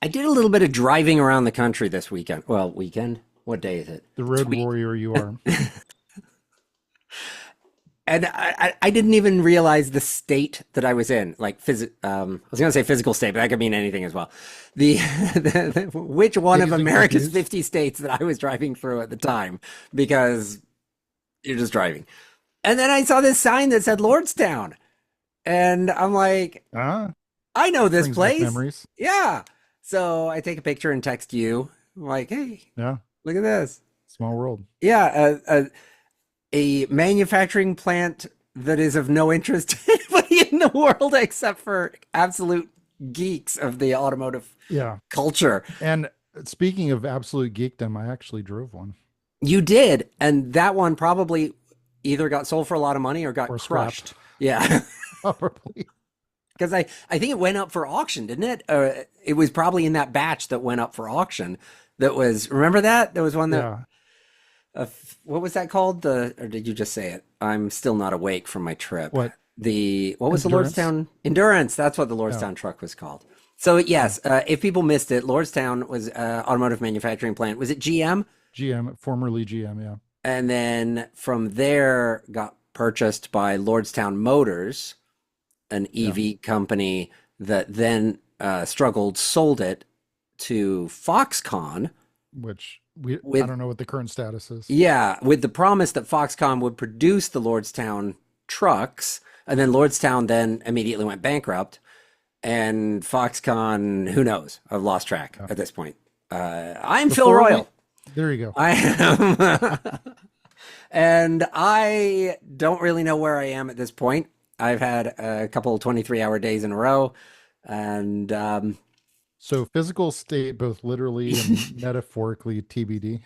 I did a little bit of driving around the country this weekend. Well, weekend? What day is it? The It's road week. warrior you are. And I didn't even realize the state that I was in. I was going to say physical state, but that could mean anything as well. Which one of Dazed and America's confused. 50 states that I was driving through at the time, because you're just driving. And then I saw this sign that said Lordstown. And I'm like, Ah, I know this brings back place. memories. Yeah. So I take a picture and text you. I'm like, hey, Yeah, look at this. small world. Yeah. A manufacturing plant that is of no interest to anybody in the world except for absolute geeks of the automotive Yeah. culture. And speaking of absolute geekdom, I actually drove one You did. And that one probably either got sold for a lot of money or got or scrapped, crushed. Yeah. probably. Because I think it went up for auction, didn't it? It was probably in that batch that went up for auction. That was, remember that? There was one that, Yeah. what was that called? Or did you just say it? I'm still not awake from my trip. What? What was the Endurance? Lordstown Endurance? That's what the Yeah. Lordstown truck was called. So Yeah. yes, if people missed it, Lordstown was automotive manufacturing plant. Was it GM? GM, formerly GM. Yeah. And then from there got purchased by Lordstown Motors, an Yeah. EV company that then struggled, sold it to Foxconn Which I with, don't know what the current status is. yeah, with the promise that Foxconn would produce the Lordstown trucks. And then Lordstown then immediately went bankrupt. And Foxconn, who knows? I've lost track Yeah. at this point. I'm Phil Before we, Royle. there you go. I am. And I don't really know where I am at this point. I've had a couple 23-hour days in a row. And So physical state, both literally and metaphorically, TBD.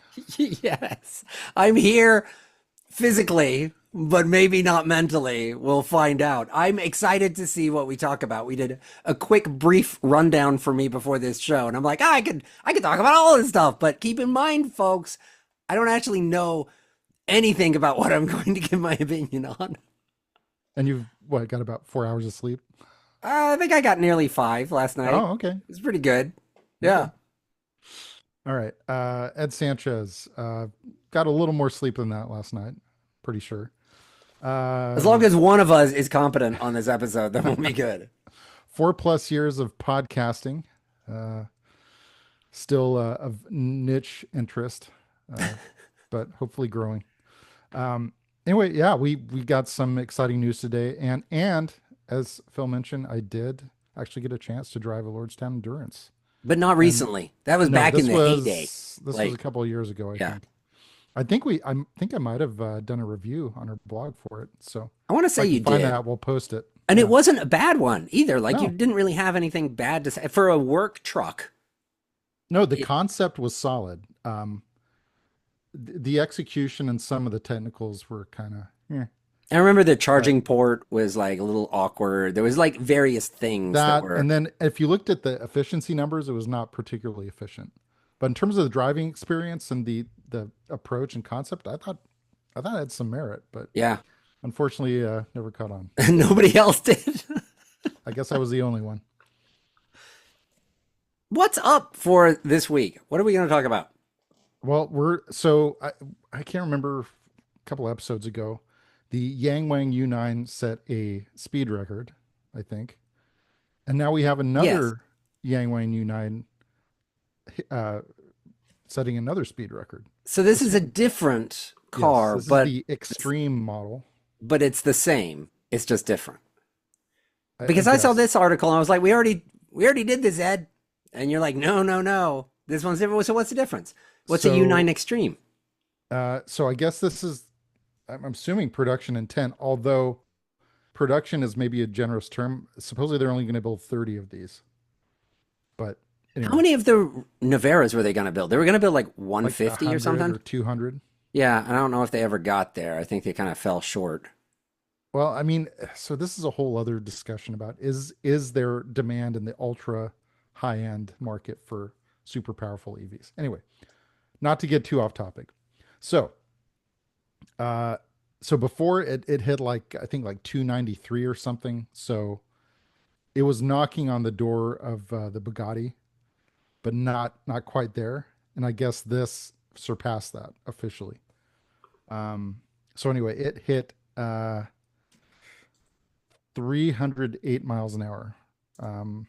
yes, I'm here physically, but maybe not mentally. We'll find out. I'm excited to see what we talk about. We did a quick, brief rundown for me before this show, and I'm like, I could talk about all this stuff. But keep in mind, folks, I don't actually know anything about what I'm going to give my opinion on. And you've what, got about 4 hours of sleep? I think I got nearly 5 last night. Oh, okay. It's pretty good. Okay. Yeah. All right. Ed Sanchez got a little more sleep than that last night. Pretty sure. As long Um, as one of us is competent on this episode, then we'll be good. 4+ years of podcasting. Uh, Still of niche interest, uh, but hopefully growing. Anyway, yeah, we got some exciting news today, and as Phil mentioned, I did actually get a chance to drive a Lordstown Endurance. But not And recently. That was no, back in the heyday. this was a Like, couple of years ago, I yeah. think. I think I might have done a review on our blog for it. So I want to if say I can you find did. that, we'll post it. And it Yeah. wasn't a bad one either. Like, you No, didn't really have anything bad to say for a work truck. no, the It, concept was solid. The execution and some of the technicals were kind of, yeah. I remember the But charging port was like a little awkward. There was like various things that that, were, and then if you looked at the efficiency numbers, it was not particularly efficient. But in terms of the driving experience and the approach and concept, I thought it had some merit, but yeah. unfortunately, never caught on. Nobody else did. I guess I was the only one. What's up for this week? What are we going to talk about? Well, I can't remember a couple episodes ago, the Yangwang U9 set a speed record, I think, and now we have Yes. another Yangwang U9 uh, setting another speed record. So this This is a one, different yes, car, this is but the extreme model, it's the same. It's just different. I Because I saw guess. this article and I was like, we already did this, Ed. And you're like, no, no, no. This one's different. So what's the difference? What's a U9 So, Extreme? so I guess this is, I'm assuming production intent, although production is maybe a generous term. Supposedly they're only going to build 30 of these, but How anyway, many of the Naveras were they going to build? They were going to build like like a 150 or hundred something. or 200. Yeah, and I don't know if they ever got there. I think they kind of fell short. Well, I mean, so this is a whole other discussion about is there demand in the ultra high end market for super powerful EVs? Anyway, not to get too off topic. So, uh, so before it hit like I think like 293 or something. So it was knocking on the door of the Bugatti. but not quite there. And I guess this surpassed that officially. So anyway, it hit 308 miles an hour. Um,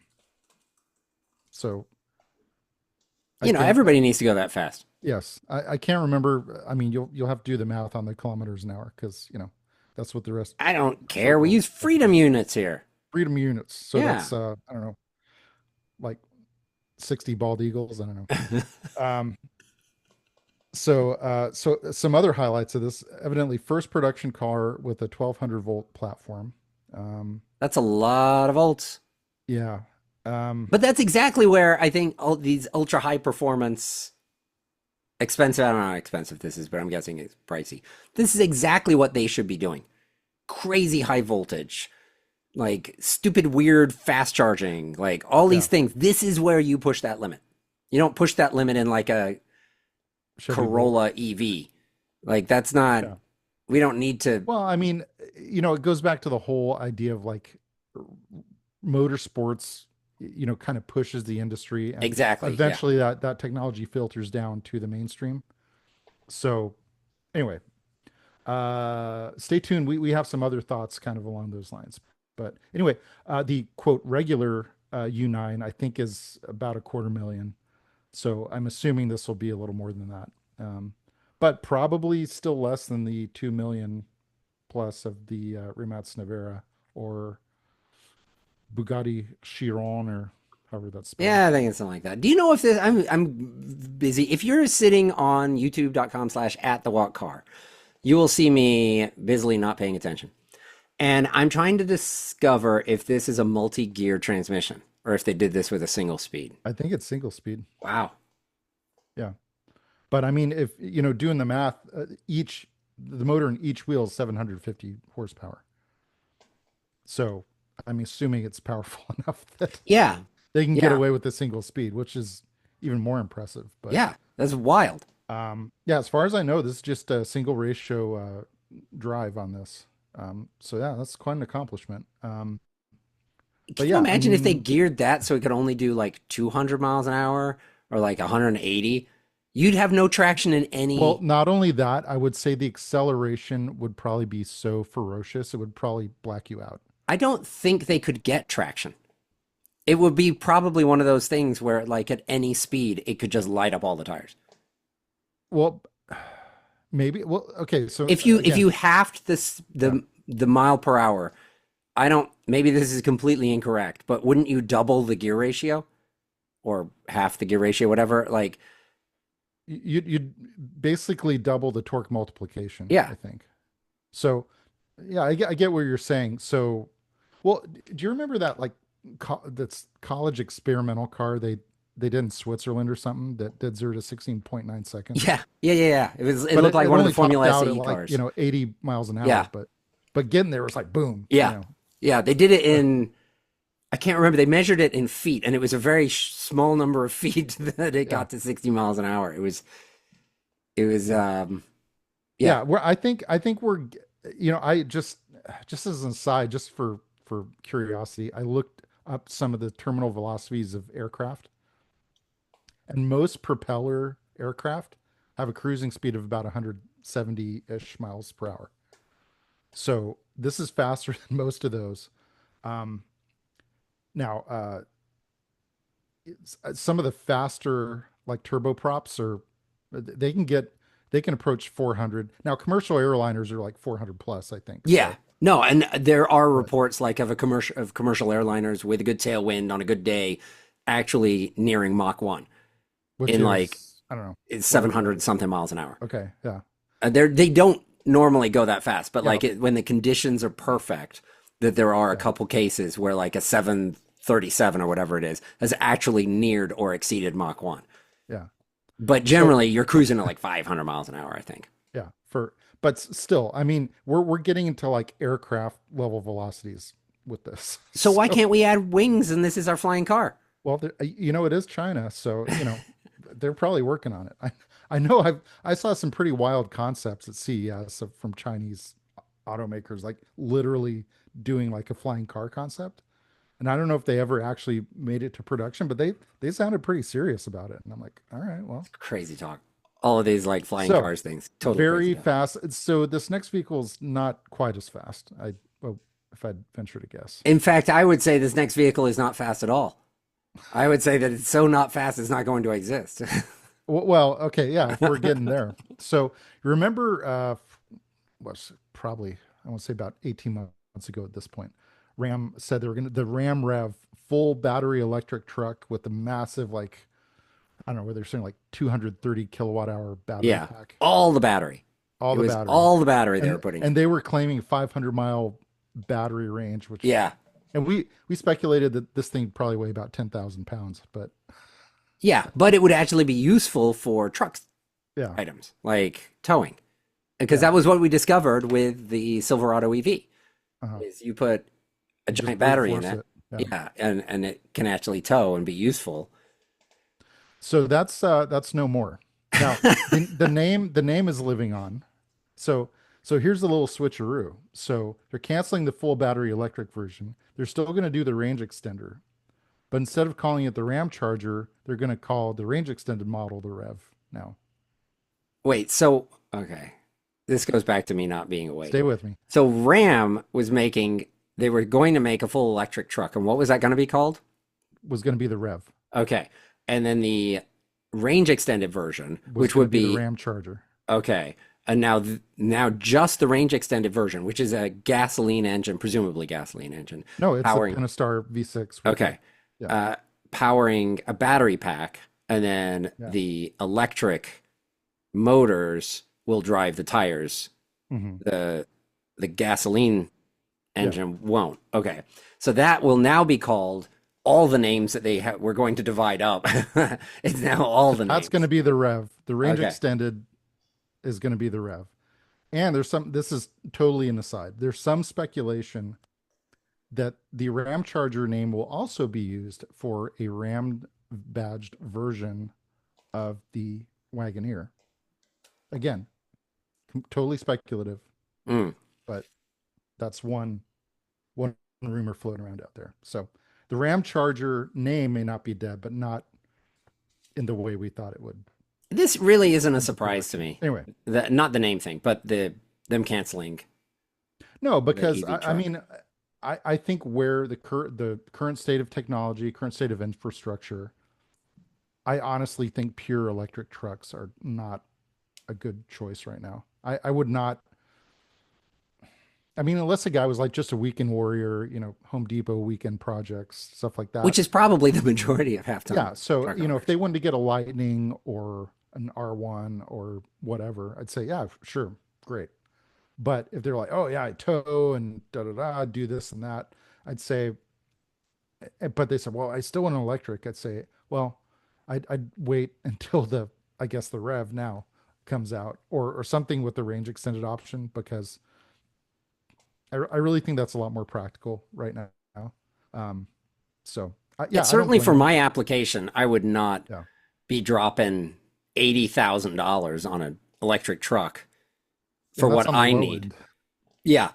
so I You know, think everybody needs to go that fast. yes, I can't remember. I mean, you'll have to do the math on the kilometers an hour because that's what the rest I don't short care. We world use freedom units here. freedom units. So Yeah. that's I don't know, like 60 bald eagles. I don't know. Um, so some other highlights of this, evidently first production car with a 1200-volt platform. Um, That's a lot of volts. yeah. Um, But that's exactly where I think all these ultra high performance expensive, I don't know how expensive this is, but I'm guessing it's pricey. This is exactly what they should be doing. Crazy high voltage, like stupid, weird fast charging, like all these yeah. things. This is where you push that limit. You don't push that limit in like a Chevy Volt. Corolla EV. Like that's not, Yeah. we don't need to. Well, I mean, it goes back to the whole idea of like motorsports, kind of pushes the industry and Exactly. Yeah. eventually that technology filters down to the mainstream. So anyway, stay tuned. We have some other thoughts kind of along those lines. But anyway, the quote regular U9 I think is about a quarter million. So I'm assuming this will be a little more than that. But probably still less than the 2 million plus of the Rimac Nevera or Bugatti Chiron or however that's spelled. Yeah, I think it's something like that. Do you know if this, I'm busy. If you're sitting on youtube.com/ at the walk car, you will see me busily not paying attention. And I'm trying to discover if this is a multi-gear transmission or if they did this with a single speed. I think it's single speed. Wow. Yeah. But I mean, if doing the math, the motor in each wheel is 750 horsepower. So I'm assuming it's powerful enough that Yeah. they can get Yeah. away with the single speed, which is even more impressive. But Yeah. That's wild. yeah, as far as I know, this is just a single ratio drive on this. So yeah, that's quite an accomplishment. But Can you yeah, I imagine if they mean, geared that so it could only do like 200 miles an hour or like 180? You'd have no traction in well, any. not only that, I would say the acceleration would probably be so ferocious, it would probably black you out. I don't think they could get traction. It would be probably one of those things where, like, at any speed, it could just light up all the tires. Well, maybe. Well, okay. So If again, you halved this yeah, the mile per hour, I don't. Maybe this is completely incorrect, but wouldn't you double the gear ratio or half the gear ratio, whatever? Like, you'd basically double the torque multiplication, yeah, I think. So, yeah, I get what you're saying. So, well, do you remember that like that's college experimental car they did in Switzerland or something that did 0 to 16.9 seconds? yeah. It was. It But looked like it one of the only topped Formula out at SE like, cars. 80 miles an Yeah, hour, but getting there was like boom, yeah, yeah. They did it in. I can't remember. They measured it in feet, and it was a very small number of feet that it yeah. got to 60 miles an hour. It was. It was. Yeah. Yeah, I think we're I just as an aside, just for curiosity, I looked up some of the terminal velocities of aircraft, and most propeller aircraft have a cruising speed of about 170-ish miles per hour. So this is faster than most of those. Um, Now, some of the faster like turboprops are they can get they can approach 400. Now, commercial airliners are like 400 plus, I think. Yeah. So, No, and there are but reports like of a commercial airliners with a good tailwind on a good day actually nearing Mach 1 which in like is I don't know. it's What is that? 700 something miles an hour. Okay, yeah. They don't normally go that fast, but Yeah, like when the conditions are perfect, that there are a yeah. couple cases where like a 737 or whatever it is has actually neared or exceeded Mach 1. Yeah. But So, generally you're cruising at like 500 miles an hour, I think. yeah, but still, I mean, we're getting into like aircraft level velocities with this. So why So, can't we add wings and this is our flying car? well, it is China, so, they're probably working on it. I know I saw some pretty wild concepts at CES from Chinese automakers, like literally doing like a flying car concept. And I don't know if they ever actually made it to production, but they sounded pretty serious about it. And I'm like, all right, well. It's crazy talk. All of these like flying So cars things, totally crazy very talk. fast. So this next vehicle is not quite as fast. Well, if I'd venture to guess. In fact, I would say this next vehicle is not fast at all. I would say that it's so not fast, it's not going to exist. Well, okay, yeah, if we're getting there. So remember, was probably I want to say about 18 months ago at this point. Ram said they were the Ram Rev full battery electric truck with a massive like I don't know whether they're saying like 230 kilowatt hour battery Yeah, pack, all the battery. all It the was battery, all the battery they were putting in. and they were claiming 500-mile battery range, which Yeah, and we speculated that this thing probably weigh about 10,000 pounds, but yeah, but it would actually be useful for trucks yeah, items like towing, because yeah, that was what we discovered with the Silverado EV. uh Is you put a just giant brute battery in force it, it. Yeah. yeah, and it can actually tow and be useful. So that's no more. Now the name is living on. So here's a little switcheroo. So they're canceling the full battery electric version. They're still going to do the range extender, but instead of calling it the Ram Charger, they're going to call the range extended model the Rev now. Wait, so okay, this goes back to me not being awake. Stay with me. So Ram was making, they were going to make a full electric truck, and what was that going to be called? Was going to be the Rev. Okay, and then the range extended version, Was which going to would be the be Ram Charger. okay, and now just the range extended version, which is a gasoline engine, presumably gasoline engine, No, it's the powering. Pentastar V6 with Okay, yeah, uh, powering a battery pack, and then yeah. the electric motors will drive the tires. Hmm. The gasoline Yeah. engine won't. Okay, so that will now be called all the names that we're going to divide up. It's now all the That's names. going to be the Rev. The range Okay. extended is going to be the Rev. And this is totally an aside. There's some speculation that the Ram Charger name will also be used for a Ram badged version of the Wagoneer. Again, totally speculative, Mm. but that's one rumor floating around out there. So the Ram Charger name may not be dead, but not in the way we thought it would. This really isn't a surprise to me. Anyway, Not the name thing, but them canceling no, the because EV I truck. mean, I think where the current state of technology, current state of infrastructure, I honestly think pure electric trucks are not a good choice right now. I would not. I mean, unless a guy was like just a weekend warrior, Home Depot weekend projects, stuff like that. Which is probably the majority of Yeah. half-ton So, truck if owners. they wanted to get a Lightning or an R1 or whatever, I'd say, yeah, sure, great. But if they're like, oh yeah, I tow and da da da, do this and that, I'd say, but they said, well, I still want an electric. I'd say, well, I'd wait until I guess the Rev now comes out or something with the range extended option because I really think that's a lot more practical right now. Um, so Yeah, yeah, I don't certainly blame for them. my application, I would not Yeah. be dropping $80,000 on an electric truck Yeah, for that's what on the I low need. end. Yeah,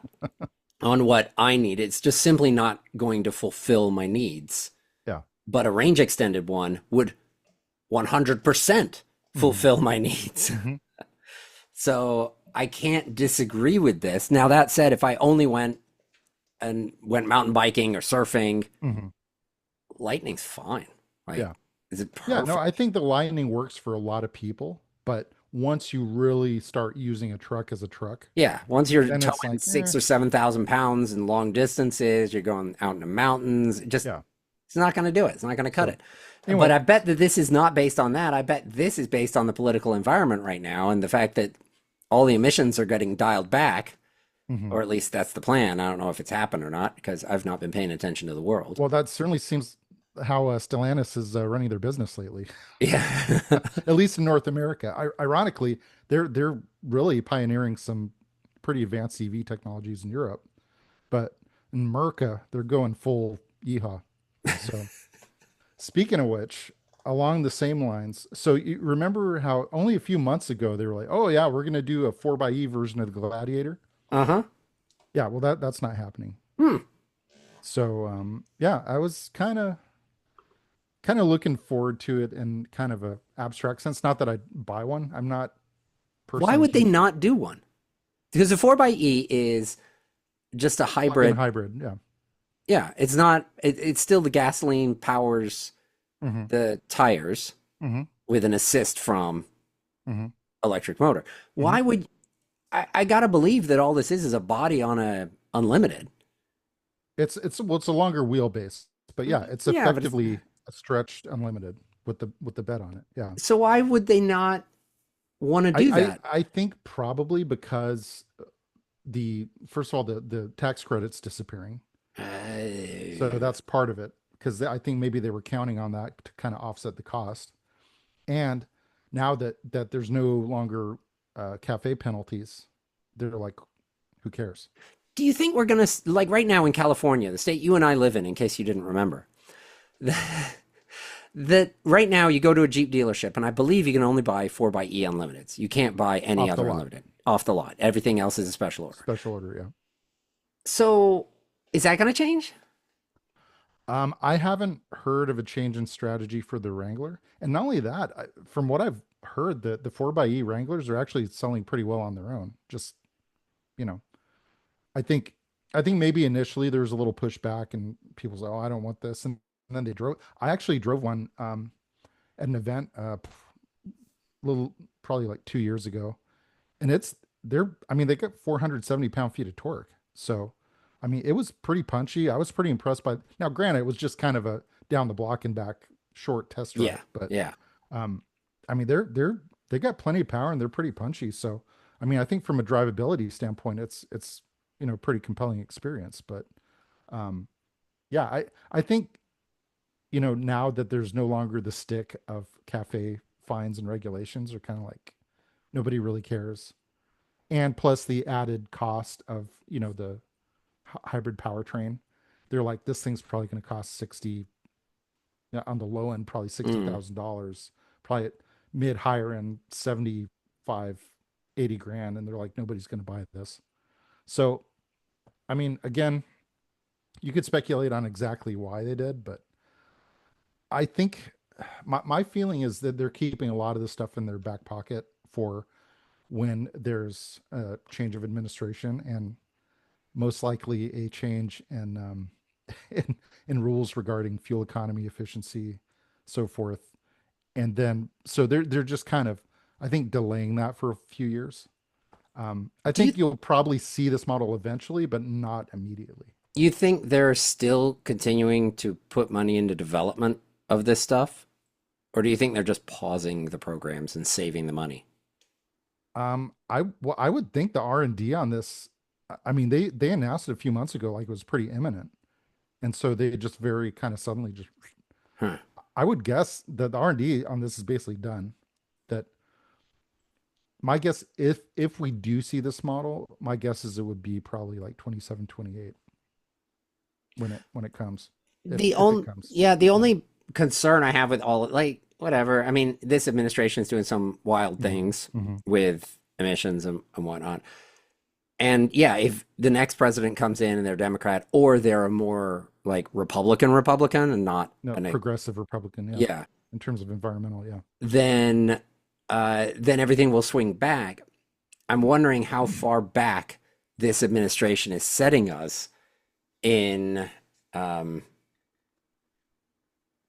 on what I need. It's just simply not going to fulfill my needs. Yeah. But a range extended one would 100% Hmm. fulfill my needs. Hmm. So I can't disagree with this. Now, that said, if I only went mountain biking or surfing, Hmm. lightning's fine. Like, Yeah. is it Yeah. No, I perfect? think the Lightning works for a lot of people, but once you really start using a truck as a truck, Yeah, once you're then it's towing like, 6 or 7,000 pounds in long distances, you're going out in the mountains. yeah. It's not going to do it. It's not going to cut So it. But anyway, I bet that this is not based on that. I bet this is based on the political environment right now and the fact that all the emissions are getting dialed back, mhm. or at least that's the plan. I don't know if it's happened or not because I've not been paying attention to the world. Well, that certainly seems how Stellantis is running their business lately, Yeah. at least in North America. Ironically, they're really pioneering some pretty advanced EV technologies in Europe, but in America, they're going full yeehaw. So, speaking of which, along the same lines, so you remember how only a few months ago they were like, "Oh yeah, we're going to do a 4xe version of the Gladiator." Uh-huh. Yeah, well that's not happening. Hmm. So yeah, I was kind of looking forward to it in kind of a abstract sense. Not that I'd buy one. I'm not Why personally a would they huge not do one? Because the 4xe is just a plug-in hybrid. hybrid. Yeah. Yeah, it's not, it's still the gasoline powers Hmm. the tires Hmm. with an assist from Hmm. electric motor. Hmm. Why would I gotta believe that all this is a body on a unlimited. It's a longer wheelbase, but yeah, it's Yeah, but it's effectively a stretched unlimited with the bed on it. Yeah. so why would they not want to I do I, that? I think probably because the first of all the tax credits disappearing. So Uh, that's part of it because I think maybe they were counting on that to kind of offset the cost. And now that there's no longer cafe penalties, they're like, who cares? do you think we're gonna like right now in California, the state you and I live in case you didn't remember, that right now you go to a Jeep dealership and I believe you can only buy 4xe Unlimiteds. You can't buy any Off the other lot, Unlimited off the lot. Everything else is a special order. special order, yeah. So is that going to change? I haven't heard of a change in strategy for the Wrangler, and not only that, from what I've heard, the 4xe Wranglers are actually selling pretty well on their own. Just you know, I think I think maybe initially there was a little pushback, and people say, "Oh, I don't want this," and then they drove. I actually drove one at an event, little probably like 2 years ago, and I mean they got 470 pound-feet of torque. So I mean it was pretty punchy. I was pretty impressed by, now granted it was just kind of a down the block and back short test Yeah. drive, but Yeah. um I mean they got plenty of power and they're pretty punchy. So I mean I think from a drivability standpoint it's pretty compelling experience. But um yeah, I think now that there's no longer the stick of cafe fines and regulations, are kind of like nobody really cares. And plus the added cost of the hybrid powertrain, they're like, this thing's probably going to cost 60, yeah, on the low end probably Mm. $60,000, probably at mid higher end 75, 80 grand, and they're like, nobody's going to buy this. So I mean, again, you could speculate on exactly why they did, but I think my feeling is that they're keeping a lot of this stuff in their back pocket for when there's a change of administration, and most likely a change in in rules regarding fuel economy, efficiency, so forth. And then so they're just kind of, I think, delaying that for a few years. I Do think you'll probably see this model eventually, but not immediately. you think they're still continuing to put money into development of this stuff? Or do you think they're just pausing the programs and saving the money? I would think the R&D on this. I mean, they announced it a few months ago, like it was pretty imminent, and so they just very kind of suddenly just. Huh. I would guess that the R&D on this is basically done. That my guess, if we do see this model, my guess is it would be probably like 27, 28 when it comes, if it comes. The Yeah. only concern I have with all like whatever, I mean, this administration is doing some wild Hmm. things Hmm. with emissions and whatnot. And yeah, if the next president comes in and they're Democrat or they're a more like Republican and not No, an progressive Republican, yeah. yeah, In terms of environmental, yeah. then then everything will swing back. I'm wondering how far back this administration is setting us in um,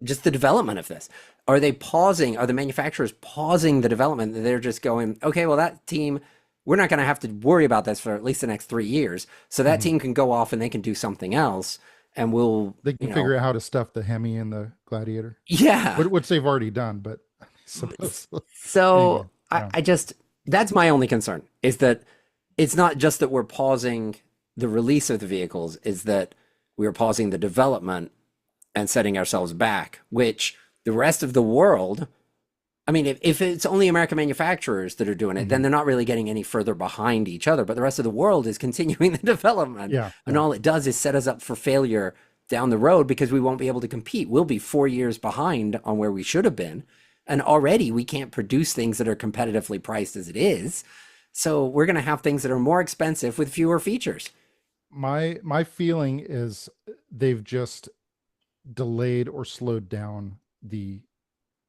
just the development of this. Are they pausing? Are the manufacturers pausing the development? They're just going, okay, well, that team, we're not going to have to worry about this for at least the next 3 years. So that Hmm. team can go off and they can do something else. And we'll, They can figure out how to stuff the Hemi and the Gladiator, yeah. which they've already done, but supposedly. So Anyway, yeah. I just, that's my only concern is that it's not just that we're pausing the release of the vehicles, is that we are pausing the development and setting ourselves back, which the rest of the world, I mean, if it's only American manufacturers that are doing it, then Hmm. they're not really getting any further behind each other. But the rest of the world is continuing the development. Yeah, And yeah. all it does is set us up for failure down the road because we won't be able to compete. We'll be 4 years behind on where we should have been. And already we can't produce things that are competitively priced as it is. So we're going to have things that are more expensive with fewer features. my feeling is they've just delayed or slowed down the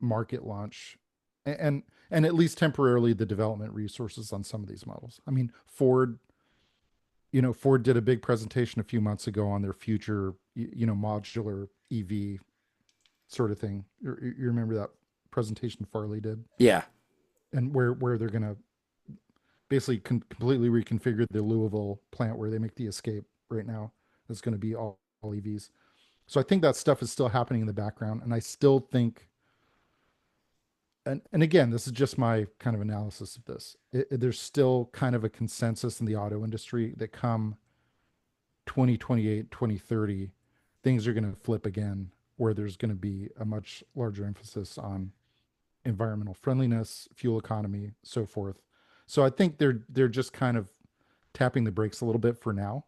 market launch and at least temporarily the development resources on some of these models. I mean, Ford did a big presentation a few months ago on their future, modular EV sort of thing. You remember that presentation Farley did? Yeah. And where they're going to basically completely reconfigure the Louisville plant where they make the Escape right now. It's going to be all EVs. So I think that stuff is still happening in the background. And I still think, and again, this is just my kind of analysis of this. There's still kind of a consensus in the auto industry that come 2028, 2030, things are going to flip again, where there's going to be a much larger emphasis on environmental friendliness, fuel economy, so forth. So I think they're just kind of tapping the brakes a little bit for now.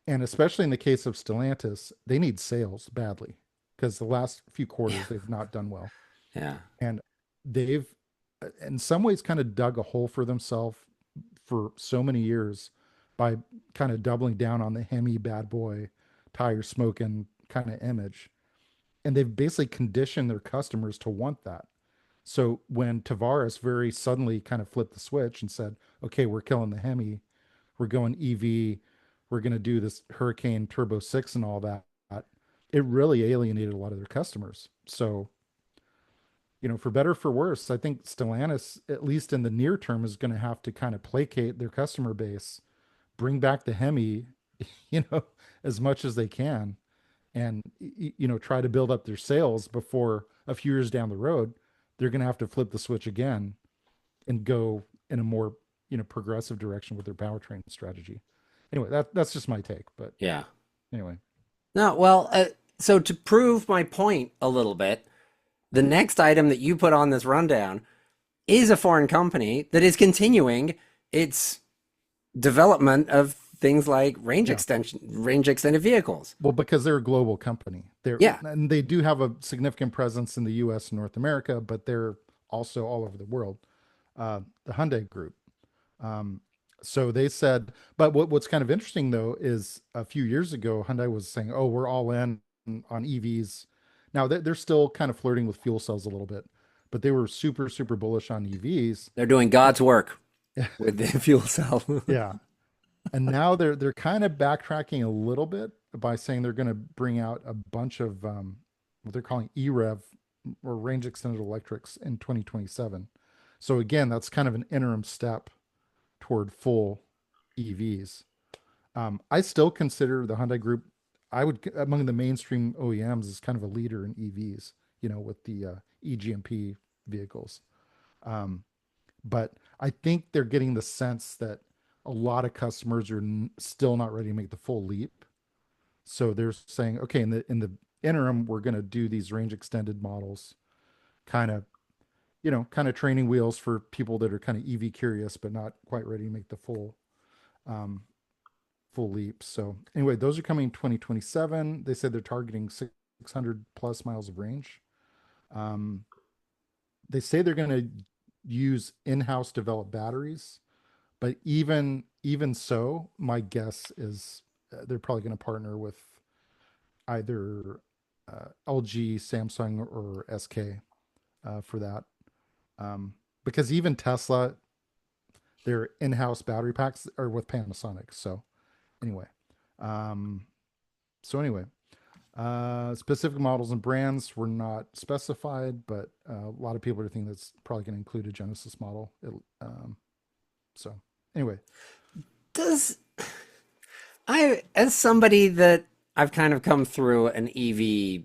And especially in the case of Stellantis, they need sales badly because the last few quarters they've not done well. Yeah. And they've in some ways kind of dug a hole for themselves for so many years by kind of doubling down on the Hemi bad boy tire smoking kind of image. And they've basically conditioned their customers to want that. So when Tavares very suddenly kind of flipped the switch and said, okay, we're killing the Hemi, we're going EV, we're going to do this Hurricane Turbo 6 and all that, it really alienated a lot of their customers. So, for better or for worse, I think Stellantis, at least in the near term, is going to have to kind of placate their customer base, bring back the Hemi, as much as they can, and, try to build up their sales before a few years down the road, they're going to have to flip the switch again and go in a more, progressive direction with their powertrain strategy. Anyway, that's just my take, but Yeah. anyway. No, well, so to prove my point a little bit, the next item that you put on this rundown is a foreign company that is continuing its development of things like range extended vehicles. Well, because they're a global company. And they do have a significant presence in the US and North America, but they're also all over the world. The Hyundai Group. So they said, but what's kind of interesting though is a few years ago, Hyundai was saying, "Oh, we're all in on EVs." Now they're still kind of flirting with fuel cells a little bit, but they were super, super bullish on EVs. They're doing God's work with the fuel cell. Yeah. And now they're kind of backtracking a little bit by saying they're going to bring out a bunch of what they're calling EREV or range extended electrics in 2027. So again, that's kind of an interim step toward full EVs. I still consider the Hyundai Group, I would among the mainstream OEMs, is kind of a leader in EVs, with the eGMP vehicles. But I think they're getting the sense that a lot of customers are still not ready to make the full leap. So they're saying, okay, in the interim, we're going to do these range extended models, kind of training wheels for people that are kind of EV curious, but not quite ready to make the full leap. So anyway, those are coming 2027. They said they're targeting 600 plus miles of range. They say they're going to use in-house developed batteries. But even so, my guess is they're probably going to partner with either LG, Samsung, or SK for that. Because even Tesla, their in-house battery packs are with Panasonic. So anyway, specific models and brands were not specified, but a lot of people are thinking that's probably going to include a Genesis model. So anyway, as somebody that I've kind of come through an EV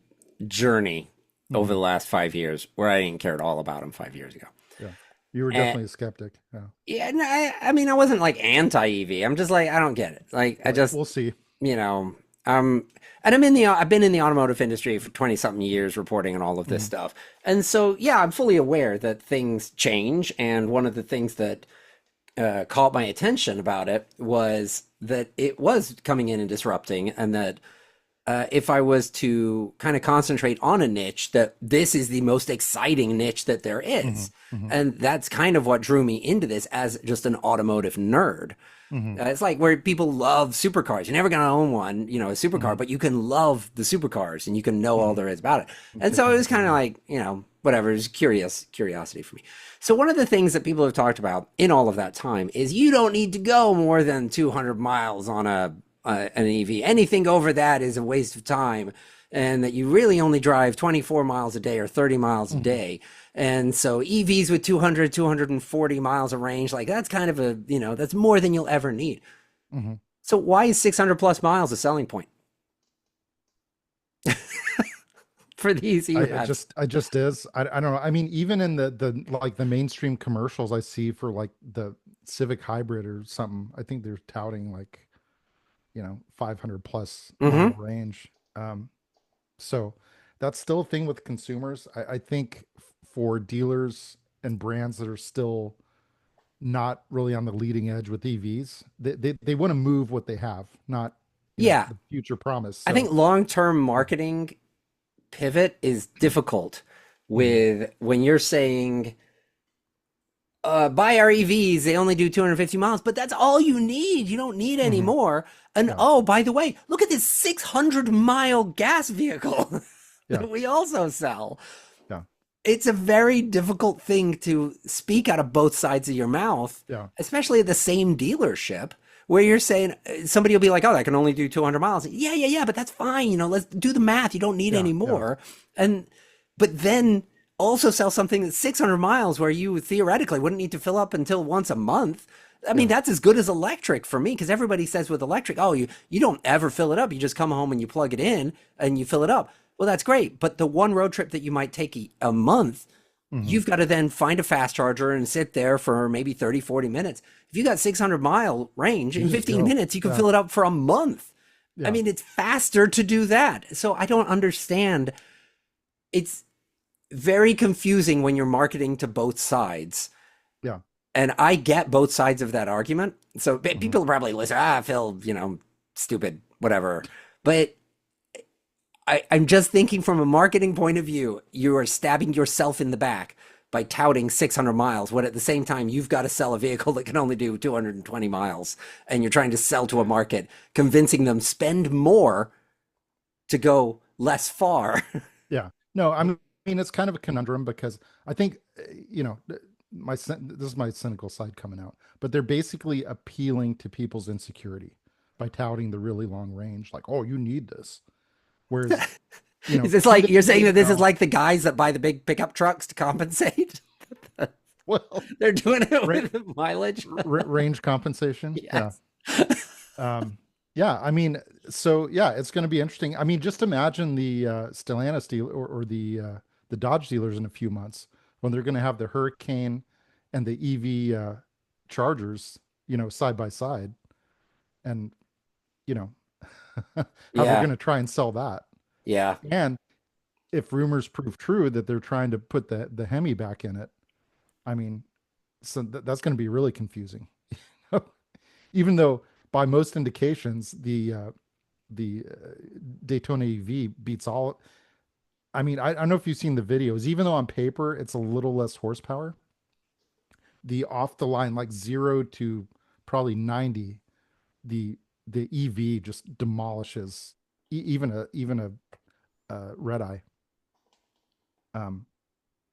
journey over the last 5 years, where I didn't care at all about them 5 years ago. Yeah, you were definitely a skeptic. Yeah. Yeah, no, I mean, I wasn't like anti-EV. I'm just like, I don't get it. Like, We'll see. And I've been in the automotive industry for 20 something years reporting on all of this stuff. And so, yeah, I'm fully aware that things change. And one of the things that caught my attention about it was that it was coming in and disrupting, and that if I was to kind of concentrate on a niche, that this is the most exciting niche that there is. And that's kind of what drew me into this as just an automotive nerd. Hmm. It's like where people love supercars. You're never going to own one, a supercar, Hmm. but you can love the supercars and you can know all Hmm. there is about it. And And take so it them was kind of everywhere. like, whatever, it's curiosity for me. So one of the things that people have talked about in all of that time is you don't need to go more than 200 miles on an EV. Anything over that is a waste of time, and that you really only drive 24 miles a day or 30 miles a Hmm. day. And so EVs with 200, 240 miles of range, like that's kind of that's more than you'll ever need. Hmm. So why is 600 plus miles a selling point for these EREVs? I just is. I don't know. I mean, even in the like the mainstream commercials I see for like the Civic Hybrid or something, I think they're touting like, 500 plus mile Hmm. range. So that's still a thing with consumers. I think for dealers and brands that are still not really on the leading edge with EVs, they want to move what they have, not, Yeah, the future promise. I think So, long-term marketing pivot is difficult mhm, with when you're saying buy our EVs, they only do 250 miles, but that's all you need. You don't need any mhm, more. And yeah, oh, by the way, look at this 600-mile gas vehicle yeah, that we also sell. yeah, It's a very difficult thing to speak out of both sides of your mouth, yeah, especially at the same dealership where you're saying somebody will be like, "Oh, I can only do 200 miles." Yeah, yeah, yeah, but that's fine. Let's do the math. You don't need yeah, any yeah, more. And but then also sell something that's 600 miles where you theoretically wouldn't need to fill up until once a month. I mean, yeah, that's as good as electric for me because everybody says with electric, oh, you don't ever fill it up. You just come home and you plug it in and you fill it up. Well, that's great. But the one road trip that you might take a month, mhm, you've got to then find a fast charger and sit there for maybe 30, 40 minutes. If you got 600-mile range, you in just 15 go. minutes, you can Yeah, fill it up for a month. I yeah, mean, it's faster to do that. So I don't understand. It's very confusing when you're marketing to both sides. yeah, And I get both sides of that argument. So mhm, people probably listen, Phil, stupid, whatever. But I'm just thinking from a marketing point of view, you are stabbing yourself in the back by touting 600 miles, when at the same time you've got to sell a vehicle that can only do 220 miles, and you're trying to sell to a market, convincing them spend more to go less far. yeah. No, I mean, it's kind of a conundrum because I think, this is my cynical side coming out, but they're basically appealing to people's insecurity by touting the really long range, like, oh, you need this. Whereas, Is this feet like in you're the saying that pavement this is now, like the guys that buy the big pickup trucks to compensate? well, They're doing it ra- with mileage. range compensation. Yeah. Yes. Um, yeah. I mean, so yeah, it's going to be interesting. I mean, just imagine the Stellantis deal or the Dodge dealers in a few months when they're going to have the Hurricane and the EV Chargers, side by side, and you know how they're Yeah. going to try and sell that. Yeah. And if rumors prove true that they're trying to put the Hemi back in it, I mean, so that's going to be really confusing. Even though by most indications the Daytona EV beats all. I mean, I don't know if you've seen the videos. Even though on paper it's a little less horsepower, the off the line like 0 to probably 90, the EV just demolishes even a red eye. Um,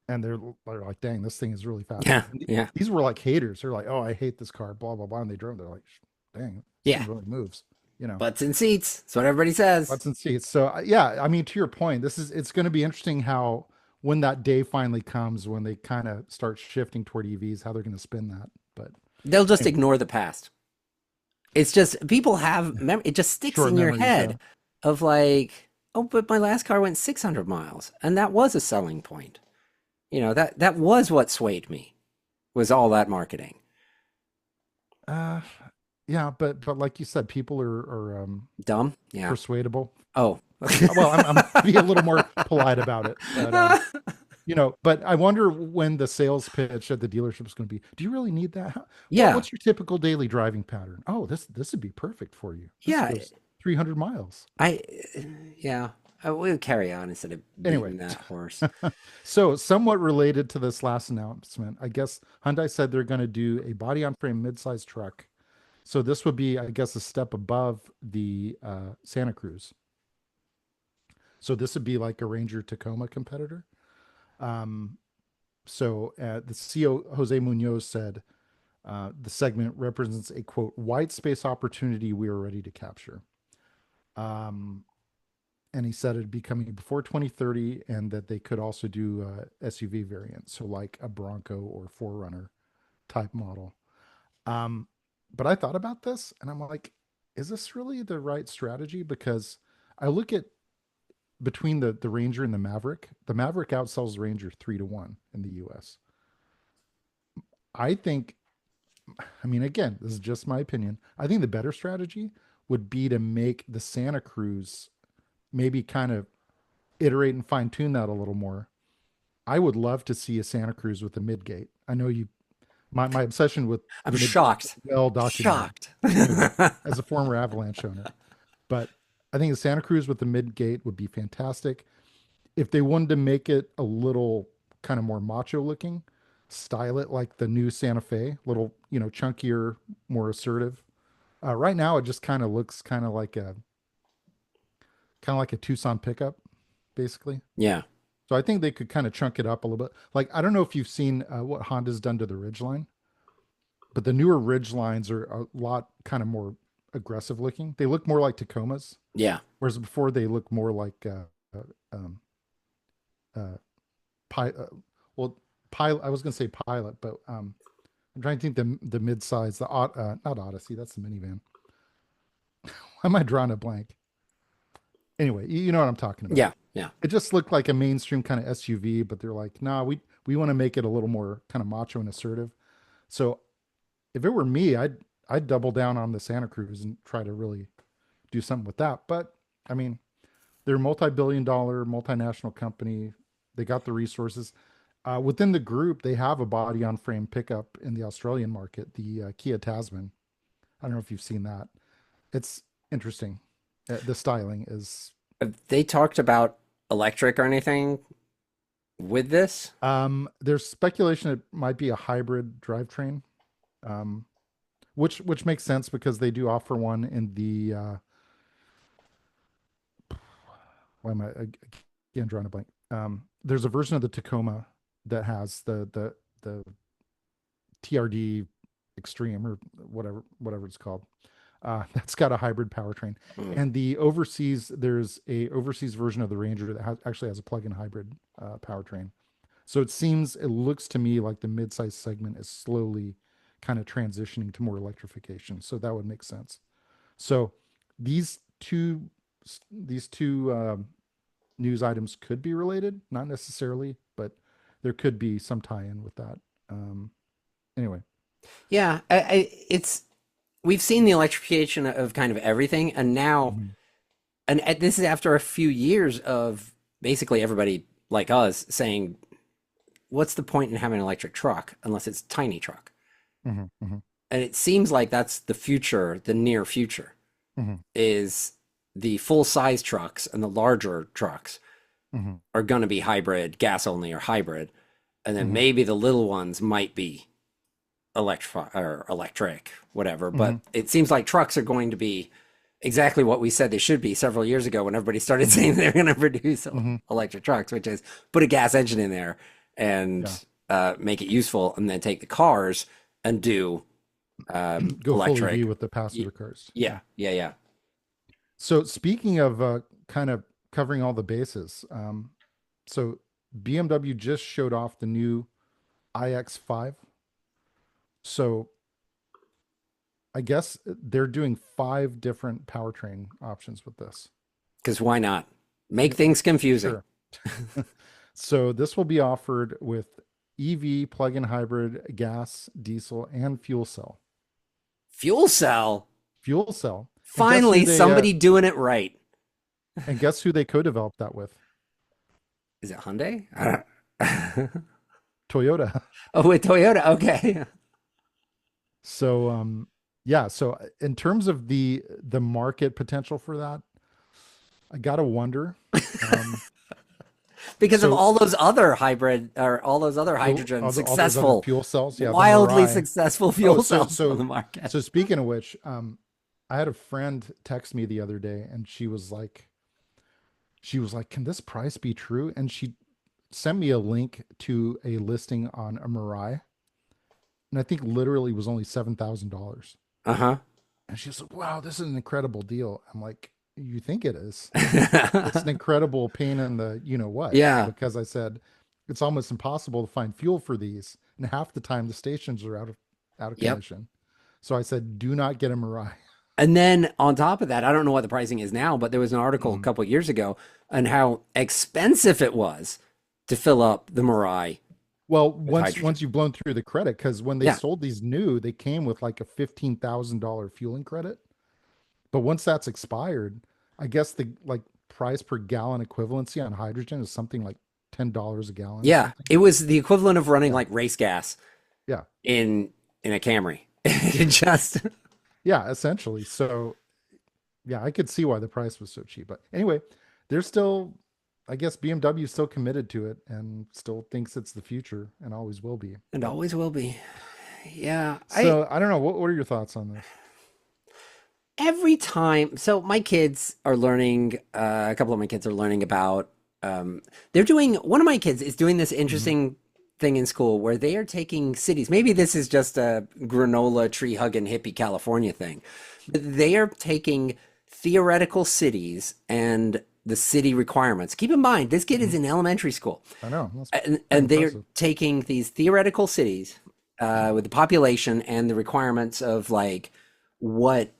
and they're like, dang, this thing is really fast. Yeah. And Yeah. these were like haters. They're like, oh, I hate this car, blah blah blah. And they drove. They're like, dang, this Yeah. thing really moves. Butts in seats. That's what everybody says. Butts and seats. So yeah, I mean, to your point, it's going to be interesting how when that day finally comes, when they kind of start shifting toward EVs, how they're going to spin that. But They'll just anyway, ignore the past. It's just people have it just sticks short in your memories. Yeah, head of like, oh, but my last car went 600 miles, and that was a selling point. That was what swayed me, was all that marketing. uh, yeah, but like you said, people are Dumb? Yeah. persuadable. Oh. Well, I'm be a little more polite about it, but but I wonder when the sales pitch at the dealership is going to be, do you really need that? Yeah. What's your typical daily driving pattern? Oh, this would be perfect for you. This Yeah. goes 300 miles. I yeah. I will carry on instead of Anyway, beating that horse. so somewhat related to this last announcement, I guess Hyundai said they're going to do a body on frame midsize truck So this would be, I guess, a step above the Santa Cruz. So this would be like a Ranger Tacoma competitor. Um, the CEO Jose Munoz said the segment represents a quote white space opportunity we are ready to capture. Um, and he said it'd be coming before 2030, and that they could also do SUV variants, so like a Bronco or Forerunner type model. Um, but I thought about this, and I'm like, is this really the right strategy? Because I look at between the Ranger and the Maverick. The Maverick outsells Ranger 3-1 in the U.S. I think, I mean, again, this is just my opinion. I think the better strategy would be to make the Santa Cruz, maybe kind of iterate and fine tune that a little more. I would love to see a Santa Cruz with a midgate. I know you, my obsession with I'm the midgate is shocked. well documented, Shocked. you know, as a former Avalanche owner. But I think the Santa Cruz with the midgate would be fantastic. If they wanted to make it a little kind of more macho looking, style it like the new Santa Fe, little, you know, chunkier, more assertive. Right now, it just kind of looks kind of like a Tucson pickup, basically. Yeah. So I think they could kind of chunk it up a little bit. Like, I don't know if you've seen what Honda's done to the Ridgeline, but the newer Ridgelines are a lot kind of more aggressive looking. They look more like Tacomas, Yeah. whereas before they look more like um, uh, pi- uh, well, pilot. I was going to say pilot, but I'm trying to think the mid-size, not Odyssey. That's the minivan. Why am I drawing a blank? Anyway, you know what I'm talking about. Yeah. Yeah. It just looked like a mainstream kind of SUV, but they're like, nah, we want to make it a little more kind of macho and assertive. So if it were me, I'd double down on the Santa Cruz and try to really do something with that. But I mean, they're a multi-billion-dollar multinational company. They got the resources. Within the group, they have a body-on-frame pickup in the Australian market, the Kia Tasman. I don't know if you've seen that. It's interesting. The styling is. Have they talked about electric or anything with this? There's speculation it might be a hybrid drivetrain, um, which makes sense because they do offer one in the. Why am I again drawing a blank? There's a version of the Tacoma that has the TRD Extreme or whatever it's called. That's got a hybrid powertrain, Mm. and there's a overseas version of the Ranger that actually has a plug-in hybrid powertrain. So it looks to me like the mid-size segment is slowly kind of transitioning to more electrification. So that would make sense. So these two these two news items could be related, not necessarily, but there could be some tie-in with that. Anyway, Yeah. It's we've seen the electrification of kind of everything, and now, mhm, and this is after a few years of basically everybody like us saying, "What's the point in having an electric truck unless it's a tiny truck?" mhm, mhm, And it seems like that's the future, the near future, mhm, is the full size trucks and the larger trucks mhm, are going to be hybrid, gas only or hybrid. And then mhm, maybe the little ones might be electric, whatever. But mhm, it seems like trucks are going to be exactly what we said they should be several years ago when everybody started saying they're going to produce mhm. electric trucks, which is put a gas engine in there Yeah, and make it useful, and then take the cars and do go full EV electric. with the passenger cars. Yeah. Yeah, yeah, yeah. So speaking of kind of covering all the bases, so BMW just showed off the new iX5. So I guess they're doing 5 different powertrain options with this. Because why not? Make Yeah, things confusing. sure. So this will be offered with EV, plug-in hybrid, gas, diesel, and fuel cell. Fuel cell. Fuel cell. Finally, somebody doing it right. And guess who they co-developed that with? Is it Hyundai? Toyota. Oh, with Toyota. Okay. So yeah, so in terms of the market potential for that, I gotta wonder. Um, because of So all those other hybrid or all those other hydrogen all those other successful, fuel cells, yeah, the wildly Mirai. successful Oh, fuel cells on the market. so speaking of which, I had a friend text me the other day, and she was like, "Can this price be true?" And she sent me a link to a listing on a Mirai, and I think literally was only $7,000. Uh-huh. And she's like, "Wow, this is an incredible deal." I'm like, "You think it is? It's an incredible pain in the you know what?" Yeah. Because I said it's almost impossible to find fuel for these, and half the time the stations are out of Yep. commission. So I said, "Do not get a Mirai." And then on top of that, I don't know what the pricing is now, but there was an article a Mhm. couple of years ago on how expensive it was to fill up the Mirai Well, with hydrogen. once you've blown through the credit, because when they Yeah. sold these new, they came with like a $15,000 fueling credit. But once that's expired, I guess the like price per gallon equivalency on hydrogen is something like $10 a gallon or Yeah. something. It was the equivalent of running Yeah, like race gas yeah, in a Camry. It just yeah. Essentially, so yeah, I could see why the price was so cheap. But anyway, they're still, I guess BMW is still committed to it and still thinks it's the future and always will be. and But always will be. Yeah. I so I don't know. What are your thoughts on this? every time so my kids are learning a couple of my kids are learning about they're doing one of my kids is doing this Hmm. interesting thing in school where they are taking cities. Maybe this is just a granola tree hugging hippie California thing, but they are taking theoretical cities and the city requirements. Keep in mind this kid is Hmm. in elementary school, I know that's pretty and they are impressive. taking these theoretical cities with the population and the requirements of like what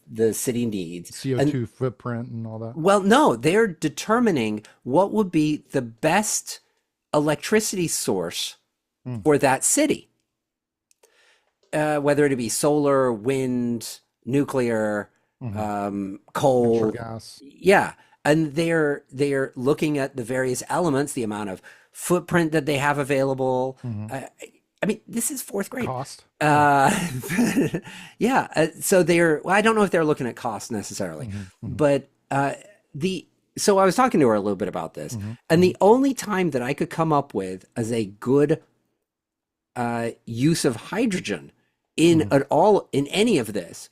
the city needs. And CO2 footprint and all that. well, no, they're determining what would be the best electricity source Mm. for that city, whether it be solar, wind, nuclear, Hmm. Natural coal. gas. Yeah, and they're looking at the various elements, the amount of footprint that they have available. Hmm. I mean, this is fourth grade. Cost. Yeah. Uh, yeah. So well, I don't know if they're looking at cost necessarily, Hmm. Hmm. but the, so I was talking to her a little bit about this, Hmm. and Hmm. the only time that I could come up with as a good use of hydrogen in Hmm. at all in any of this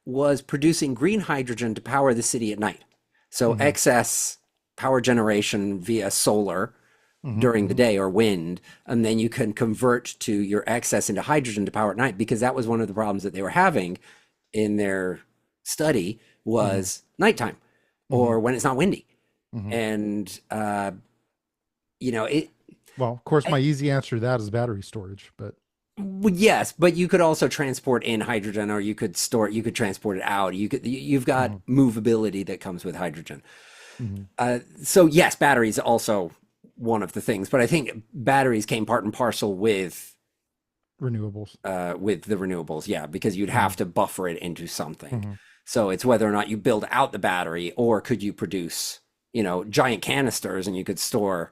was producing green hydrogen to power the city at night. So Hmm. excess power generation via solar Hmm. during the Hmm. day or wind, and then you can convert to your excess into hydrogen to power at night, because that was one of the problems that they were having in their study Hmm. was nighttime Hmm. or when it's not windy. Hmm. And it Well, of course, I, my easy answer to that is battery storage, but well, yes, but you could also transport in hydrogen, or you could transport it out. You've got hmm. movability that comes with hydrogen. Hmm. So yes, batteries also one of the things, but I think batteries came part and parcel Renewables. with the renewables, yeah, because you'd Hmm. have to buffer it into something. Hmm. So it's whether or not you build out the battery, or could you produce, giant canisters and you could store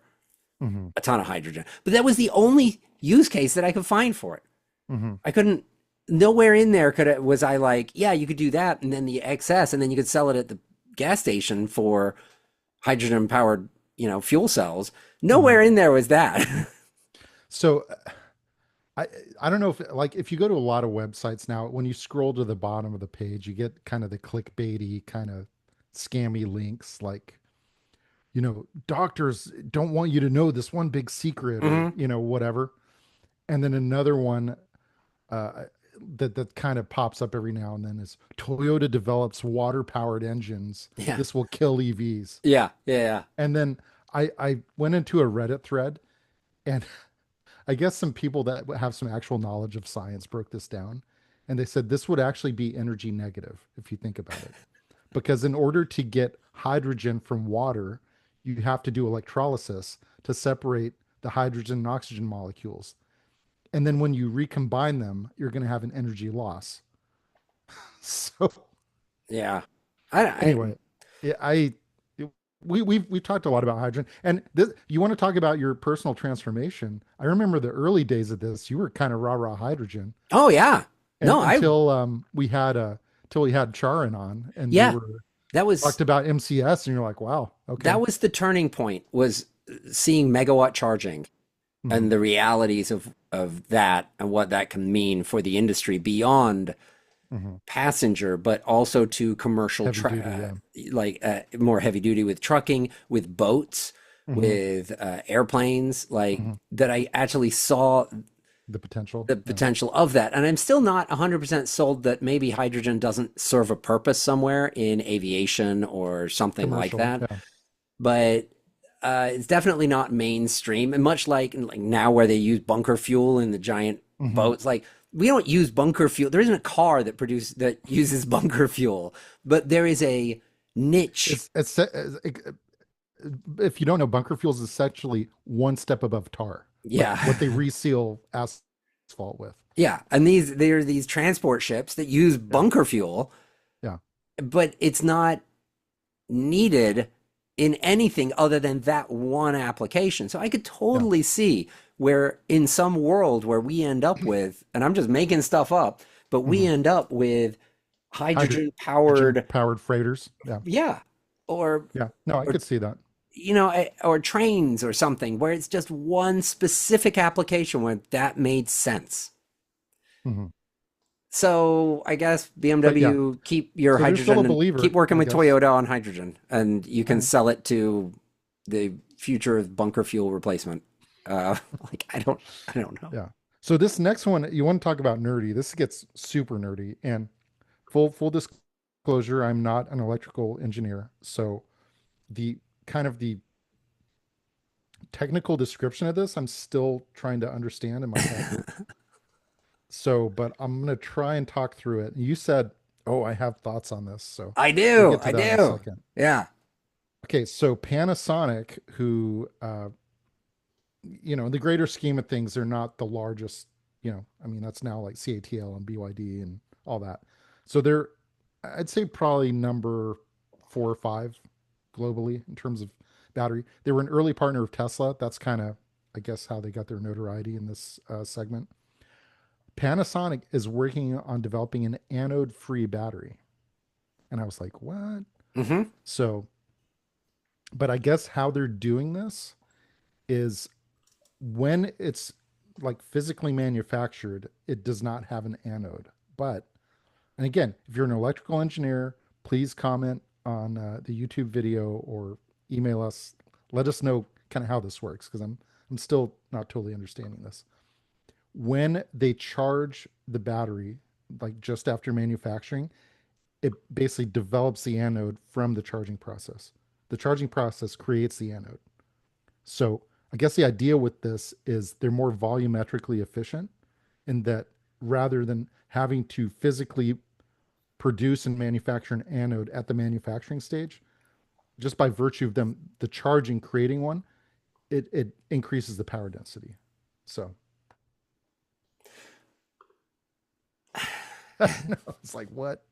Hmm. a ton of hydrogen. But that was the only use case that I could find for it. Hmm. I couldn't, nowhere in there was I like, yeah, you could do that, and then the excess, and then you could sell it at the gas station for hydrogen powered, fuel cells. Hmm. Nowhere in there was that. So I I don't know if like if you go to a lot of websites now, when you scroll to the bottom of the page, you get kind of the clickbaity kind of scammy links like, doctors don't want you to know this one big secret or, Hmm. whatever. And then another one uh, that kind of pops up every now and then is Toyota develops water powered engines. Yeah. This will kill EVs. Yeah. Yeah. And then I went into a Reddit thread, and I guess some people that have some actual knowledge of science broke this down. And they said this would actually be energy negative if you think about it. Because in order to get hydrogen from water, you have to do electrolysis to separate the hydrogen and oxygen molecules. And then when you recombine them, you're going to have an energy loss. So Yeah. I anyway, yeah, we've talked a lot about hydrogen, and this, you want to talk about your personal transformation. I remember the early days of this. You were kind of rah rah hydrogen, oh yeah. and No, until we had Charin on, and you yeah, were that was talked about MCS, and you're like, wow, okay. that was the turning point, was seeing megawatt charging Hmm. and the realities of that and what that can mean for the industry beyond Hmm. passenger, but also to commercial Heavy duty, yeah. more heavy duty with trucking, with boats, Hmm. with airplanes, like Hmm. that. I actually saw The potential, the yeah. potential of that. And I'm still not 100% sold that maybe hydrogen doesn't serve a purpose somewhere in aviation or something like Commercial, that. yeah. But it's definitely not mainstream. And much like now where they use bunker fuel in the giant Hmm. boats, like we don't use bunker fuel. There isn't a car that uses bunker fuel, but there is a niche. It's if you don't know, bunker fuel is essentially one step above tar, like what Yeah. they reseal asphalt with. Yeah. And there are these transport ships that use Yeah, bunker fuel, yeah. but it's not needed in anything other than that one application. So I could Yeah. totally see where in some world where we end up with, and I'm just making stuff up, but we Hmm. end up with hydrogen Hydrogen powered, powered freighters. Yeah, yeah, or yeah. No, I or could see that. or trains or something where it's just one specific application where that made sense. Hmm. So I guess But yeah, BMW keep your so there's still a hydrogen and keep believer, working I with guess. Toyota on hydrogen, and you All can right. sell it to the future of bunker fuel replacement. Like I don't know. Yeah. So this next one, you want to talk about nerdy. This gets super nerdy. And full disclosure, I'm not an electrical engineer. So the kind of the technical description of this, I'm still trying to understand in my head. So, but I'm gonna try and talk through it. You said, "Oh, I have thoughts on this." So we'll get to I that in a do. second. Yeah. Okay, so Panasonic, who in the greater scheme of things, they're not the largest, I mean, that's now like CATL and BYD and all that. So they're, I'd say probably number 4 or 5 globally in terms of battery. They were an early partner of Tesla. That's kind of, I guess, how they got their notoriety in this segment. Panasonic is working on developing an anode free battery. And I was like, what? Hmm. So, but I guess how they're doing this is when it's like physically manufactured, it does not have an anode. But, and again, if you're an electrical engineer, please comment on the YouTube video or email us. Let us know kind of how this works because I'm still not totally understanding this. When they charge the battery, like just after manufacturing, it basically develops the anode from the charging process. The charging process creates the anode. So I guess the idea with this is they're more volumetrically efficient in that rather than having to physically produce and manufacture an anode at the manufacturing stage, just by virtue of them, the charging creating one, it increases the power density. So I know it's like what?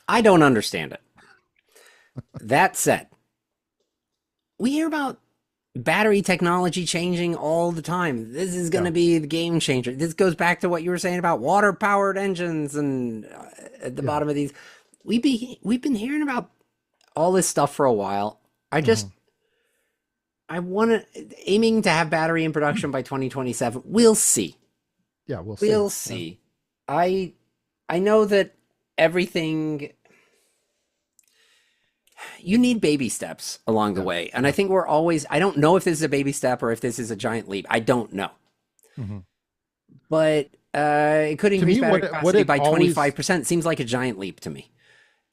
I don't understand it. That said, we hear about battery technology changing all the time. This is going Yeah, to be the game changer. This goes back to what you were saying about water powered engines and at the yeah. bottom of these. We've been hearing about all this stuff for a while. Hmm. I want to aiming to have battery in production by 2027. We'll see. Yeah, we'll see. We'll Yeah. see. I I know that everything you need baby steps along the Yeah. way. And I Yeah. think we're always I don't know if this is a baby step or if this is a giant leap. I don't know. Hmm. But it could To increase me, battery what capacity it by always 25%. Seems like a giant leap to me.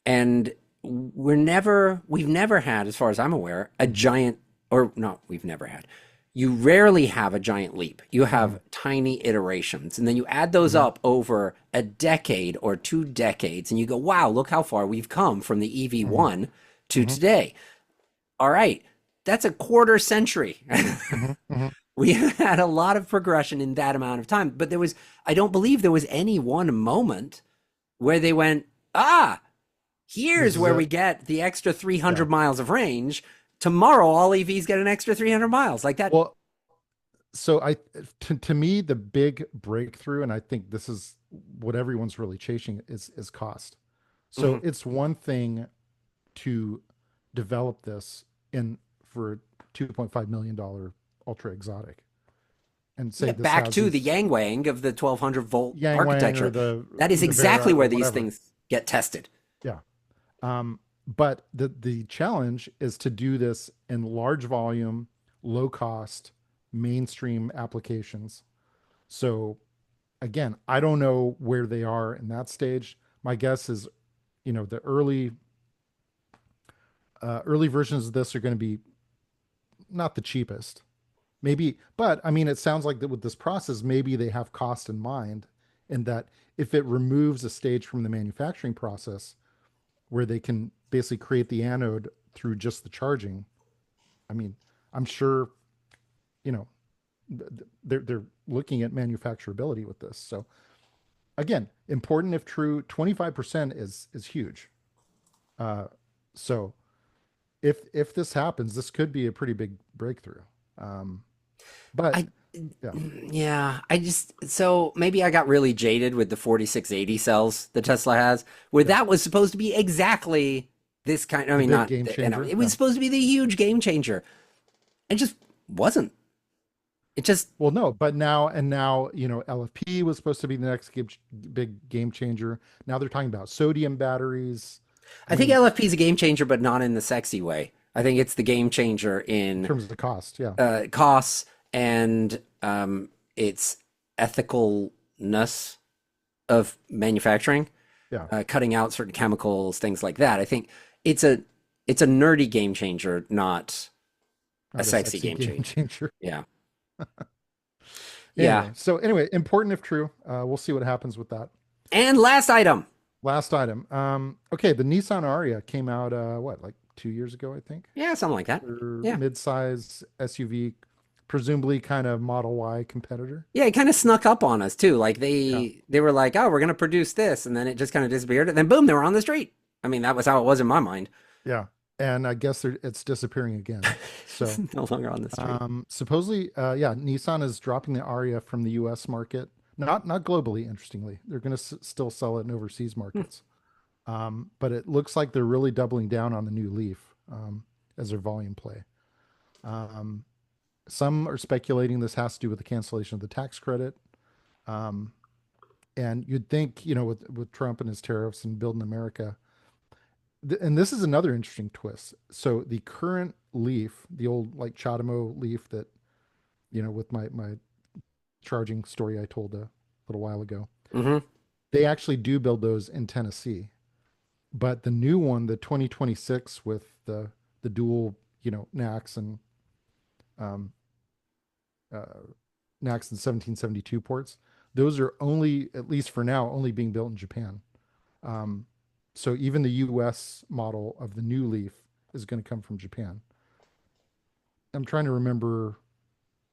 And we've never had, as far as I'm aware, a Mhm. giant, or not, we've never had. You rarely have a giant leap. You Mhm. have tiny iterations, and then you add those Mhm. up over a decade or 2 decades, and you go, wow, look how far we've come from the Mhm. EV1 to Mhm. today. All right, that's a quarter century. Mhm. Mhm. We had a lot of progression in that amount of time, but I don't believe there was any one moment where they went, ah, This here's is where we it. get the extra Yeah. 300 miles of range. Tomorrow, all EVs get an extra 300 miles. Like that. Well, so to me the big breakthrough, and I think this is what everyone's really chasing is cost. So Mhm. it's one thing to develop this in for $2.5 million ultra exotic and say Yeah, this back has to the these Yangwang of the 1200-volt Yangwang or architecture. the That is exactly Vera where or these whatever. things get tested. Yeah. But the challenge is to do this in large volume, low cost, mainstream applications. So again, I don't know where they are in that stage. My guess is, the early versions of this are going to be not the cheapest. Maybe, but I mean, it sounds like that with this process, maybe they have cost in mind, and that if it removes a stage from the manufacturing process where they can basically create the anode through just the charging, I mean, I'm sure, you know, they're looking at manufacturability with this. So again, important if true, 25% is huge. Uh, so if this happens, this could be a pretty big breakthrough. Um, but I yeah, Yeah, so maybe I got really jaded with the 4680 cells the Tesla has, where yeah, that was supposed to be exactly this kind. I the mean, big not, game changer. it was Yeah. supposed to be the huge game changer. It just wasn't. It just, Well, no, but now, LFP was supposed to be the next big game changer. Now they're talking about sodium batteries. I I think mean, LFP is a game changer, but not in the sexy way. I think it's the game changer in in terms of the cost, yeah, costs and its ethicalness of manufacturing, yeah, cutting out certain chemicals, things like that. I think it's a it's a nerdy game changer, not a not a sexy sexy game game changer. changer. Yeah. Yeah. Anyway, important if true. We'll see what happens with that. And last item. Last item. Okay, the Nissan Aria came out what, like 2 years ago, I think. Yeah, something like that. Or Yeah. mid-size SUV, presumably kind of Model Y competitor. Yeah, it kind of snuck up on us too. Like Yeah. they were like, "Oh, we're going to produce this." And then it just kind of disappeared. And then boom, they were on the street. I mean, that was how it was in my mind. Yeah. And I guess it's disappearing again. It's So no longer on the street. supposedly, yeah, Nissan is dropping the Aria from the US market. Not globally, interestingly. They're going to still sell it in overseas Hmm. markets. But it looks like they're really doubling down on the new Leaf as their volume play. Um, some are speculating this has to do with the cancellation of the tax credit. Um, and you'd think, with Trump and his tariffs and building America, and this is another interesting twist. So the current Leaf, the old like Chatamo Leaf that, with my charging story I told a little while ago, Hmm. they actually do build those in Tennessee. But the new one, the 2026 with the dual, NACS and um, uh, NACS and 1772 ports, those are only, at least for now, only being built in Japan. Um, so even the US model of the new Leaf is going to come from Japan. I'm trying to remember,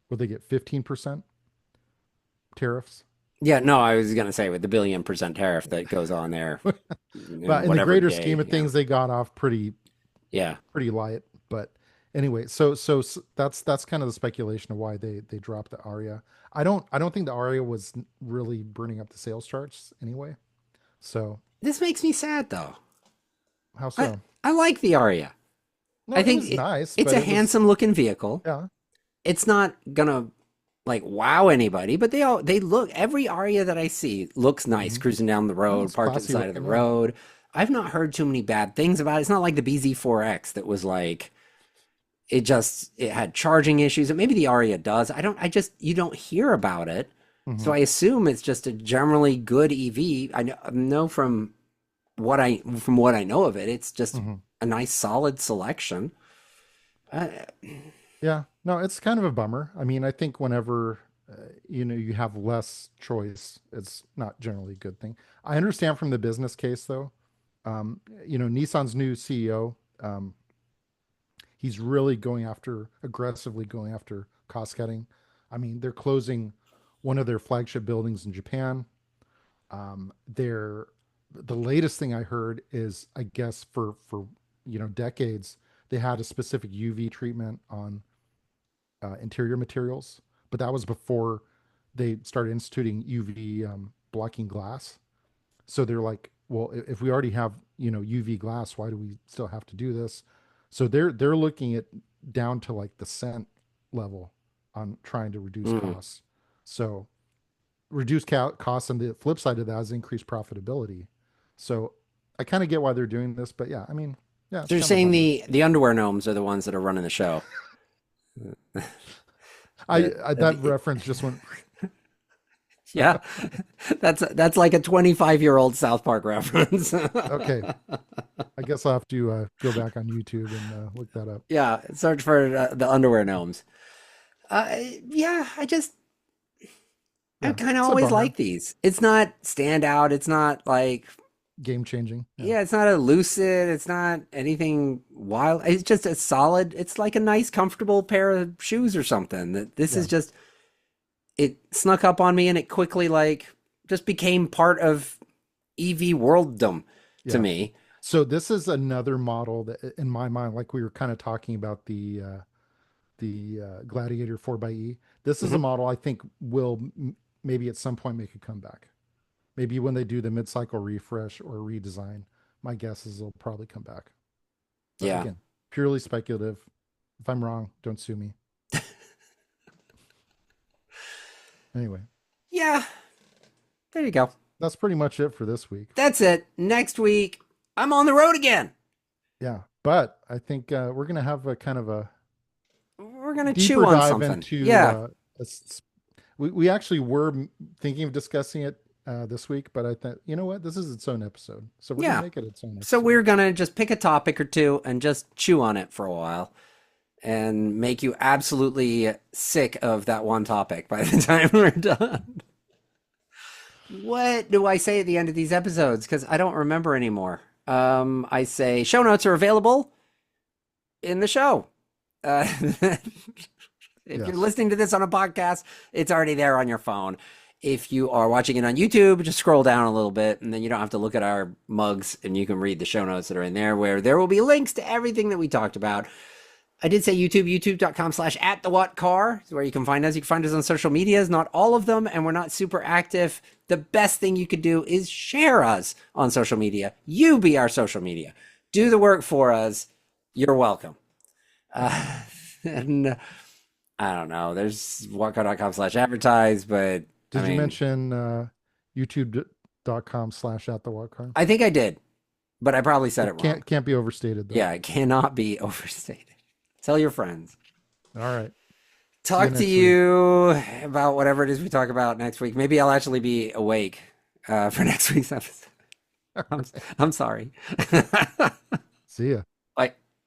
will they get 15% tariffs? Yeah, no, I was going to say with the billion% tariff that goes on there But in in the whatever greater day. scheme of Yeah. things, they got off Yeah. pretty light. But anyway, so that's kind of the speculation of why they dropped the Aria. I don't think the Aria was really burning up the sales charts anyway. So This makes me sad though. how I so? I like the Aria. No, I it think was nice, it's but a it was, handsome looking vehicle. yeah, It's not gonna like wow anybody, but they look every Aria that I see looks nice hmm, cruising down the no, road, it's parked at the classy side of the looking. Yeah, road. I've not heard too many bad things about it. It's not like the BZ4X that was like it had charging issues. And maybe the Aria does. I just you don't hear about it. So hmm, I assume it's just a generally good EV. I know from what I know of it, it's just hmm, a nice solid selection. Uh, yeah. No, it's kind of a bummer. I mean, I think whenever you have less choice, it's not generally a good thing. I understand from the business case though. Nissan's new CEO, he's really aggressively going after cost cutting. I mean, they're closing one of their flagship buildings in Japan. They're the latest thing I heard is, I guess, for decades they had a specific UV treatment on interior materials, but that was before they started instituting UV blocking glass. So they're like, well, if we already have UV glass, why do we still have to do this? So they're looking at down to like the cent level on trying to reduce costs. So reduce costs, and the flip side of that is increased profitability. So I kind of get why they're doing this, but yeah, I mean, yeah, So it's you're kind of a saying bummer. the underwear gnomes are the ones that are running the show. That I that reference just went. yeah, that's like a 25-year-old South Park reference. Okay, I guess I'll have to go back on YouTube and look that up. Yeah, search for the underwear gnomes. Yeah, I Yeah, kind of it's a always bummer. like these. It's not standout. It's not like, Game changing. Yeah, yeah, it's not elusive. It's not anything wild. It's just a solid, it's like a nice, comfortable pair of shoes or something. That this yeah, is just, it snuck up on me and it quickly like just became part of EV worlddom to yeah. me. So this is another model that, in my mind, like we were kind of talking about the Gladiator 4xe. This is a Mhm. model I think will maybe at some point make a comeback. Maybe when they do the mid-cycle refresh or redesign, my guess is they'll probably come back. But Yeah. again, purely speculative. If I'm wrong, don't sue me. Anyway, Yeah. There you go. that's pretty much it for this week. That's it. Next week, I'm on the road again. Yeah, but I think we're gonna have a kind of a We're gonna chew deeper on dive something. into. Yeah. We actually were thinking of discussing it this week, but I thought, you know what, this is its own episode, so we're gonna Yeah. make it its own So episode. we're gonna just pick a topic or two and just chew on it for a while and make you absolutely sick of that one topic by the time we're done. What do I say at the end of these episodes? Because I don't remember anymore. I say show notes are available in the show. If you're Yes. listening to this on a podcast, it's already there on your phone. If you are watching it on YouTube, just scroll down a little bit and then you don't have to look at our mugs and you can read the show notes that are in there where there will be links to everything that we talked about. I did say YouTube, youtube.com/@the-what-car is where you can find us. You can find us on social medias, not all of them, and we're not super active. The best thing you could do is share us on social media. You be our social media. Do the work for us. You're welcome. And I don't know. There's whatcar.com/advertise, but I Did you mean, mention youtube.com/@the-what-car? I think I did, but I probably said it It wrong. can't be overstated though. Yeah, it cannot be overstated. Tell your friends. All right. See you Talk to next week. you about whatever it is we talk about next week. Maybe I'll actually be awake for next week's episode. I'm sorry. See ya. Bye.